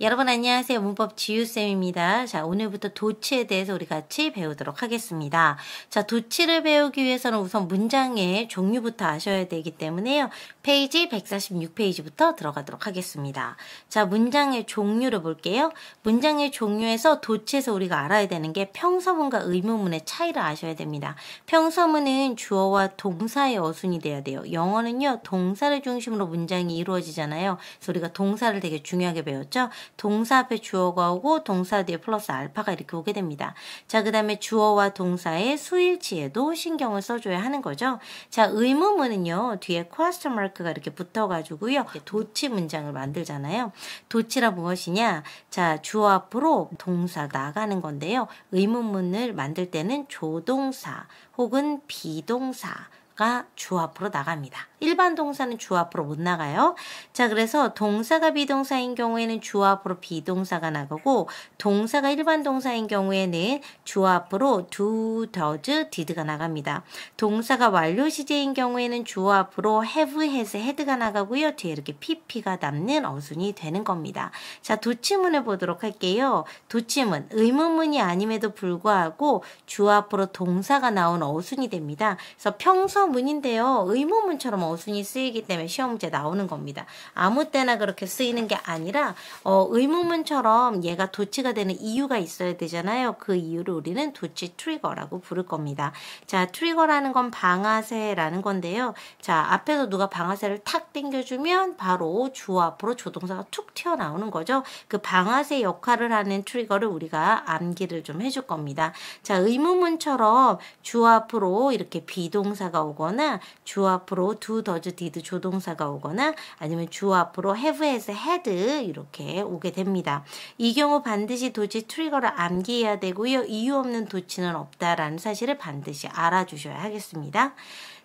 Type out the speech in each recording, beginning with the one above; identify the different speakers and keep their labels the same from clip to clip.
Speaker 1: 여러분 안녕하세요. 문법 지유쌤입니다. 자, 오늘부터 도치에 대해서 우리 같이 배우도록 하겠습니다. 자, 도치를 배우기 위해서는 우선 문장의 종류부터 아셔야 되기 때문에요. 페이지 146페이지부터 들어가도록 하겠습니다. 자, 문장의 종류를 볼게요. 문장의 종류에서 도치에서 우리가 알아야 되는 게 평서문과 의문문의 차이를 아셔야 됩니다. 평서문은 주어와 동사의 어순이 돼야 돼요. 영어는요, 동사를 중심으로 문장이 이루어지잖아요. 그래서 우리가 동사를 되게 중요하게 배웠죠. 동사 앞에 주어가 오고 동사 뒤에 플러스 알파가 이렇게 오게 됩니다. 자, 그 다음에 주어와 동사의 수일치에도 신경을 써줘야 하는 거죠. 자, 의문문은요, 뒤에 question mark가 이렇게 붙어가지고요, 도치 문장을 만들잖아요. 도치라 무엇이냐? 자, 주어 앞으로 동사 나가는 건데요. 의문문을 만들 때는 조동사 혹은 비동사가 주 앞으로 나갑니다. 일반 동사는 주 앞으로 못 나가요. 자, 그래서 동사가 비동사인 경우에는 주 앞으로 비동사가 나가고, 동사가 일반 동사인 경우에는 주 앞으로 do, does, did가 나갑니다. 동사가 완료 시제인 경우에는 주 앞으로 have, has, had가 나가고요. 뒤에 이렇게 pp가 남는 어순이 되는 겁니다. 자, 도치문을 보도록 할게요. 도치문, 의문문이 아님에도 불구하고 주 앞으로 동사가 나온 어순이 됩니다. 그래서 평서문인데요, 의문문처럼 어순이 쓰이기 때문에 시험 문제 나오는 겁니다. 아무 때나 그렇게 쓰이는 게 아니라 의문문처럼 얘가 도치가 되는 이유가 있어야 되잖아요. 그 이유를 우리는 도치 트리거라고 부를 겁니다. 자, 트리거라는 건 방아쇠라는 건데요. 자, 앞에서 누가 방아쇠를 탁 당겨주면 바로 주어 앞으로 조동사가 툭 튀어나오는 거죠. 그 방아쇠 역할을 하는 트리거를 우리가 암기를 좀 해줄 겁니다. 자, 의문문처럼 주어 앞으로 이렇게 비동사가 오거나 주어 앞으로 do, does, did 조동사가 오거나 아니면 주어 앞으로 have, has, had 이렇게 오게 됩니다. 이 경우 반드시 도치 트리거를 암기해야 되고요. 이유 없는 도치는 없다라는 사실을 반드시 알아주셔야 하겠습니다.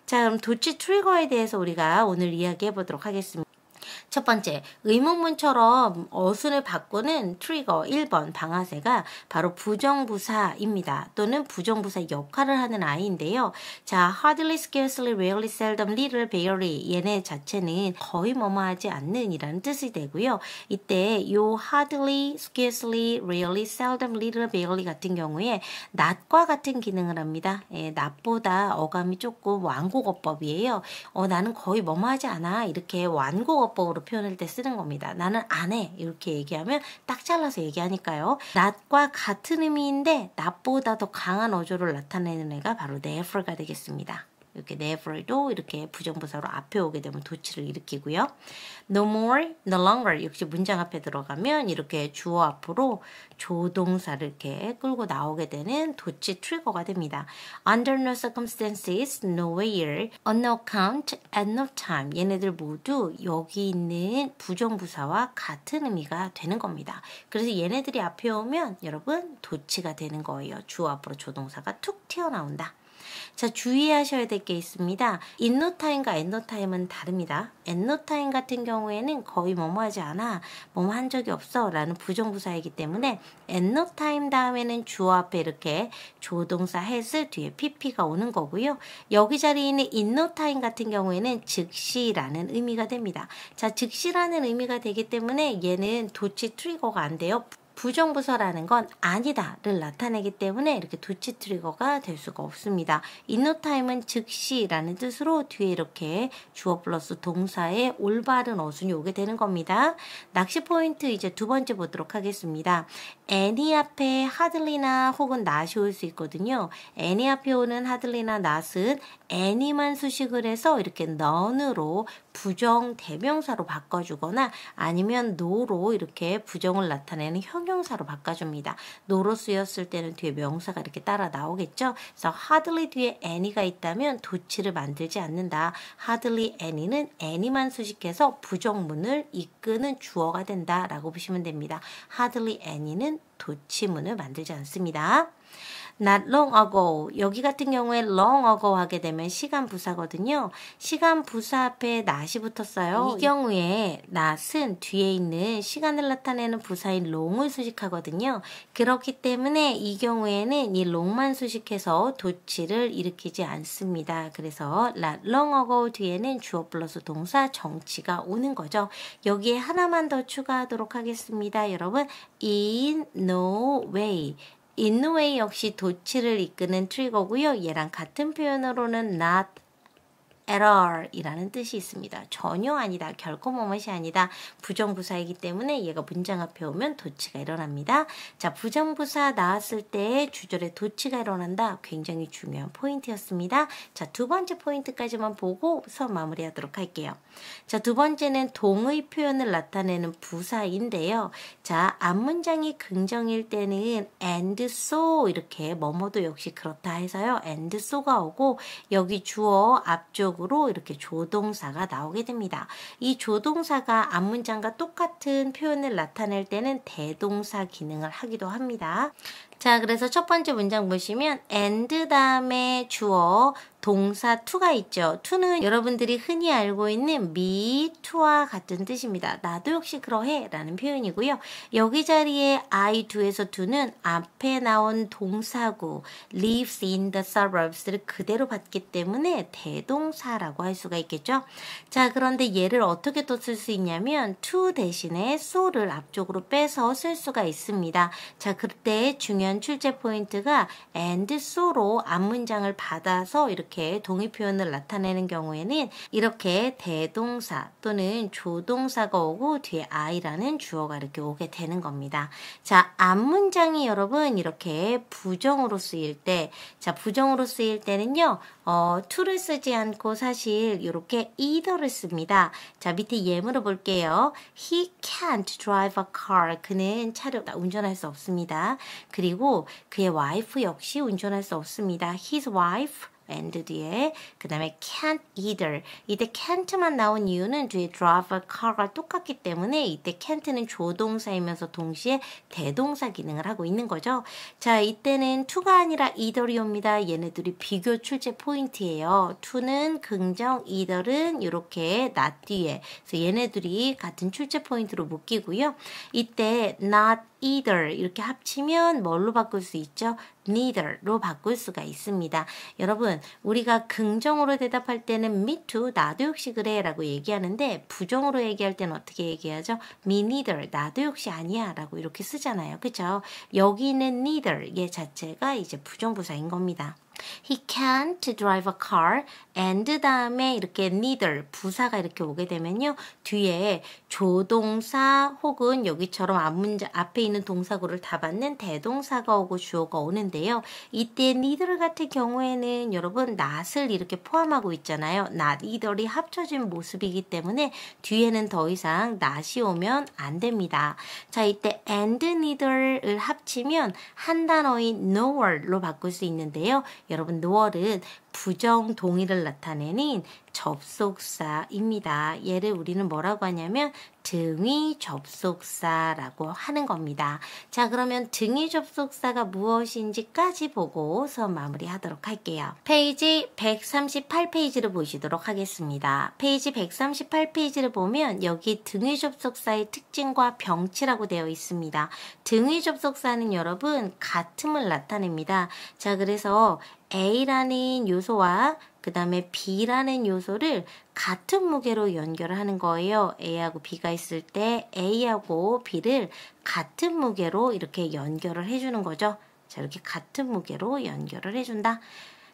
Speaker 1: 자, 그럼 도치 트리거에 대해서 우리가 오늘 이야기해 보도록 하겠습니다. 첫 번째, 의문문처럼 어순을 바꾸는 트리거 1번 방아쇠가 바로 부정부사입니다. 또는 부정부사 역할을 하는 아이인데요. 자, hardly, scarcely, rarely, seldom, little, barely 얘네 자체는 거의 뭐뭐하지 않는 이라는 뜻이 되고요. 이때 요 hardly, scarcely, rarely, seldom, little, barely 같은 경우에 not과 같은 기능을 합니다. not보다 어감이 조금 완곡어법이에요. 나는 거의 뭐뭐하지 않아 이렇게 완곡어법으로 표현할 때 쓰는 겁니다. 나는 안 해 이렇게 얘기하면 딱 잘라서 얘기하니까요. not과 같은 의미인데 not보다 더 강한 어조를 나타내는 애가 바로 never가 되겠습니다. 이렇게 never도 이렇게 부정부사로 앞에 오게 되면 도치를 일으키고요. no more, no longer 역시 문장 앞에 들어가면 이렇게 주어 앞으로 조동사를 이렇게 끌고 나오게 되는 도치 트리거가 됩니다. under no circumstances, nowhere, on no account, at no time 얘네들 모두 여기 있는 부정부사와 같은 의미가 되는 겁니다. 그래서 얘네들이 앞에 오면 여러분 도치가 되는 거예요. 주어 앞으로 조동사가 툭 튀어나온다. 자, 주의하셔야 될 게 있습니다. in no time과 at no time은 다릅니다. at no time 같은 경우에는 거의 뭐뭐 하지 않아, 뭐뭐 한 적이 없어 라는 부정부사이기 때문에 at no time 다음에는 주어 앞에 이렇게 조동사 has 뒤에 pp가 오는 거고요. 여기 자리에 있는 in no time 같은 경우에는 즉시라는 의미가 됩니다. 자, 즉시라는 의미가 되기 때문에 얘는 도치 트리거가 안 돼요. 부정부사라는 건 아니다를 나타내기 때문에 이렇게 도치 트리거가 될 수가 없습니다. in no time은 즉시라는 뜻으로 뒤에 이렇게 주어 플러스 동사의 올바른 어순이 오게 되는 겁니다. 낚시 포인트 이제 두 번째 보도록 하겠습니다. any 앞에 hardly나 혹은 not이 올 수 있거든요. any 앞에 오는 hardly나 not은 any만 수식을 해서 이렇게 none으로 부정 대명사로 바꿔주거나 아니면 no로 이렇게 부정을 나타내는 형용사로 바꿔줍니다. no로 쓰였을 때는 뒤에 명사가 이렇게 따라 나오겠죠. 그래서 hardly 뒤에 any가 있다면 도치를 만들지 않는다. hardly any는 any만 수식해서 부정문을 이끄는 주어가 된다라고 보시면 됩니다. hardly any는 도치문을 만들지 않습니다. not long ago. 여기 같은 경우에 long ago 하게 되면 시간 부사거든요. 시간 부사 앞에 not이 붙었어요. 이 경우에 not은 뒤에 있는 시간을 나타내는 부사인 long을 수식하거든요. 그렇기 때문에 이 경우에는 이 long만 수식해서 도치를 일으키지 않습니다. 그래서 not long ago 뒤에는 주어 플러스 동사 정치가 오는 거죠. 여기에 하나만 더 추가하도록 하겠습니다. 여러분, in no way. in no way 역시 도치를 이끄는 트리거고요. 얘랑 같은 표현으로는 not at all 이라는 뜻이 있습니다. 전혀 아니다, 결코 뭐뭇이 아니다. 부정부사이기 때문에 얘가 문장 앞에 오면 도치가 일어납니다. 자, 부정부사 나왔을 때 주절에 도치가 일어난다. 굉장히 중요한 포인트였습니다. 자, 두 번째 포인트까지만 보고 수업 마무리하도록 할게요. 자, 두 번째는 동의 표현을 나타내는 부사인데요. 자, 앞문장이 긍정일 때는 and so 이렇게 뭐뭐도 역시 그렇다 해서요. and so가 오고 여기 주어 앞쪽 으로 이렇게 조동사가 나오게 됩니다. 이 조동사가 앞문장과 똑같은 표현을 나타낼 때는 대동사 기능을 하기도 합니다. 자, 그래서 첫 번째 문장 보시면 and 다음에 주어 동사 to가 있죠. to는 여러분들이 흔히 알고 있는 me to와 같은 뜻입니다. 나도 역시 그러해 라는 표현이고요. 여기 자리에 I do에서 do는 앞에 나온 동사구 lives in the suburbs를 그대로 받기 때문에 대동사라고 할 수가 있겠죠. 자, 그런데 얘를 어떻게 또 쓸 수 있냐면 to 대신에 so를 앞쪽으로 빼서 쓸 수가 있습니다. 자, 그때 중요한 출제 포인트가 and so로 앞문장을 받아서 이렇게 동의 표현을 나타내는 경우에는 이렇게 대동사 또는 조동사가 오고 뒤에 I라는 주어가 이렇게 오게 되는 겁니다. 자, 앞문장이 여러분 이렇게 부정으로 쓰일 때, 자, 부정으로 쓰일 때는요, to를 쓰지 않고 사실 이렇게 either를 씁니다. 자, 밑에 예문을 볼게요. He can't drive a car. 그는 차를 운전할 수 없습니다. 그리고 그의 와이프 역시 운전할 수 없습니다. His wife and 뒤에 그 다음에 can't either. 이때 can't만 나온 이유는 뒤에 drive a car가 똑같기 때문에 이때 can't는 조동사이면서 동시에 대동사 기능을 하고 있는 거죠. 자, 이때는 to가 아니라 either이 옵니다. 얘네들이 비교 출제 포인트예요. to는 긍정, either은 이렇게 not 뒤에. 그래서 얘네들이 같은 출제 포인트로 묶이고요. 이때 not either 이렇게 합치면 뭘로 바꿀 수 있죠? neither로 바꿀 수가 있습니다. 여러분, 우리가 긍정으로 대답할 때는 me too, 나도 역시 그래 라고 얘기하는데 부정으로 얘기할 때는 어떻게 얘기하죠? me neither, 나도 역시 아니야 라고 이렇게 쓰잖아요. 그쵸? 여기 있는 neither 얘 자체가 이제 부정부사인 겁니다. He can't drive a car and 다음에 이렇게 neither 부사가 이렇게 오게 되면요. 뒤에 조동사 혹은 여기처럼 앞에 있는 동사구를 다 받는 대동사가 오고 주어가 오는데요. 이때 neither 같은 경우에는 여러분 not을 이렇게 포함하고 있잖아요. not either이 합쳐진 모습이기 때문에 뒤에는 더 이상 not이 오면 안 됩니다. 자, 이때 and neither를 합치면 한 단어인 nor로 바꿀 수 있는데요. 여러분, noer은 부정 동의를 나타내는 접속사입니다. 얘를 우리는 뭐라고 하냐면 등위 접속사라고 하는 겁니다. 자, 그러면 등위 접속사가 무엇인지까지 보고 수업 마무리하도록 할게요. 페이지 138페이지를 보시도록 하겠습니다. 페이지 138페이지를 보면 여기 등위 접속사의 특징과 병치라고 되어 있습니다. 등위 접속사는 여러분 같음을 나타냅니다. 자, 그래서 A라는 요소와 그 다음에 B라는 요소를 같은 무게로 연결을 하는 거예요. A하고 B가 있을 때 A하고 B를 같은 무게로 이렇게 연결을 해주는 거죠. 자, 이렇게 같은 무게로 연결을 해준다.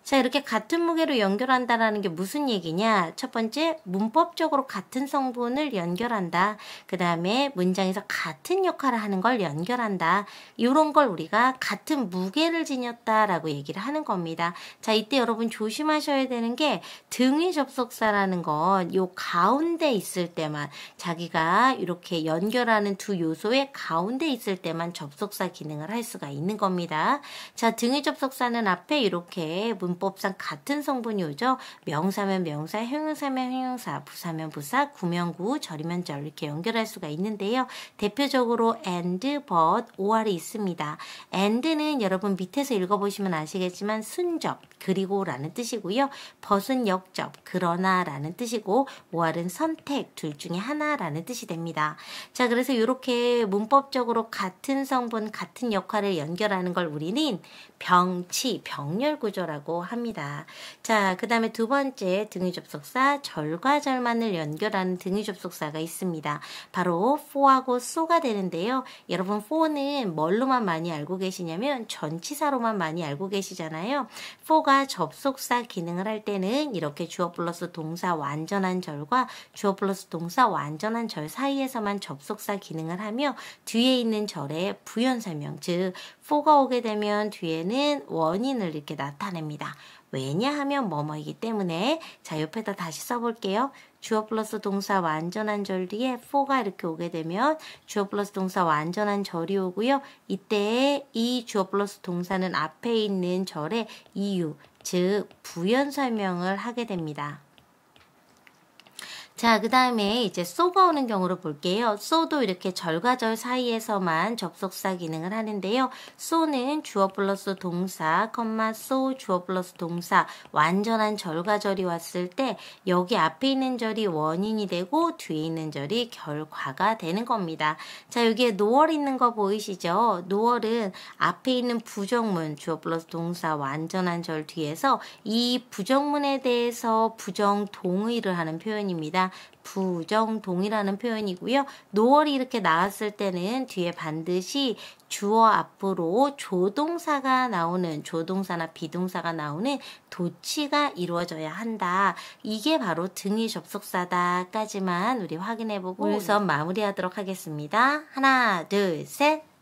Speaker 1: 자, 이렇게 같은 무게로 연결한다라는 게 무슨 얘기냐? 첫 번째, 문법적으로 같은 성분을 연결한다. 그 다음에 문장에서 같은 역할을 하는 걸 연결한다. 이런 걸 우리가 같은 무게를 지녔다라고 얘기를 하는 겁니다. 자, 이때 여러분 조심하셔야 되는 게 등위 접속사라는 건 요 가운데 있을 때만 자기가 이렇게 연결하는 두 요소의 가운데 있을 때만 접속사 기능을 할 수가 있는 겁니다. 자, 등위 접속사는 앞에 이렇게 문법상 같은 성분이 오죠. 명사면 명사, 형용사면 형용사, 부사면 부사, 구면 구, 절이면 절 이렇게 연결할 수가 있는데요. 대표적으로 and, but, or이 있습니다. and는 여러분 밑에서 읽어보시면 아시겠지만 순접, 그리고 라는 뜻이고요. but은 역접, 그러나 라는 뜻이고 or은 선택, 둘 중에 하나라는 뜻이 됩니다. 자, 그래서 이렇게 문법적으로 같은 성분, 같은 역할을 연결하는 걸 우리는 병치, 병렬 구조라고 합니다. 자, 그 다음에 두 번째 등위 접속사, 절과 절만을 연결하는 등위 접속사가 있습니다. 바로 for하고 so가 되는데요. 여러분 for는 뭘로만 많이 알고 계시냐면 전치사로만 많이 알고 계시잖아요. for가 접속사 기능을 할 때는 이렇게 주어 플러스 동사 완전한 절과 주어 플러스 동사 완전한 절 사이에서만 접속사 기능을 하며 뒤에 있는 절의 부연 설명, 즉 for가 오게 되면 뒤에는 원인을 이렇게 나타냅니다. 왜냐하면 뭐뭐이기 때문에. 자, 옆에다 다시 써볼게요. 주어 플러스 동사 완전한 절 뒤에 for가 이렇게 오게 되면 주어 플러스 동사 완전한 절이 오고요. 이때 이 주어 플러스 동사는 앞에 있는 절의 이유, 즉 부연 설명을 하게 됩니다. 자, 그 다음에 이제 so가 오는 경우를 볼게요. so도 이렇게 절과 절 사이에서만 접속사 기능을 하는데요. so는 주어 플러스 동사, so 주어 플러스 동사, 완전한 절과 절이 왔을 때 여기 앞에 있는 절이 원인이 되고 뒤에 있는 절이 결과가 되는 겁니다. 자, 여기에 nor 있는 거 보이시죠? nor은 앞에 있는 부정문, 주어 플러스 동사, 완전한 절 뒤에서 이 부정문에 대해서 부정 동의를 하는 표현입니다. 부정동이라는 표현이고요. noor이 이렇게 나왔을 때는 뒤에 반드시 주어 앞으로 조동사가 나오는, 조동사나 비동사가 나오는 도치가 이루어져야 한다. 이게 바로 등위 접속사다까지만 우리 확인해보고 우선 마무리하도록 하겠습니다. 하나, 둘, 셋.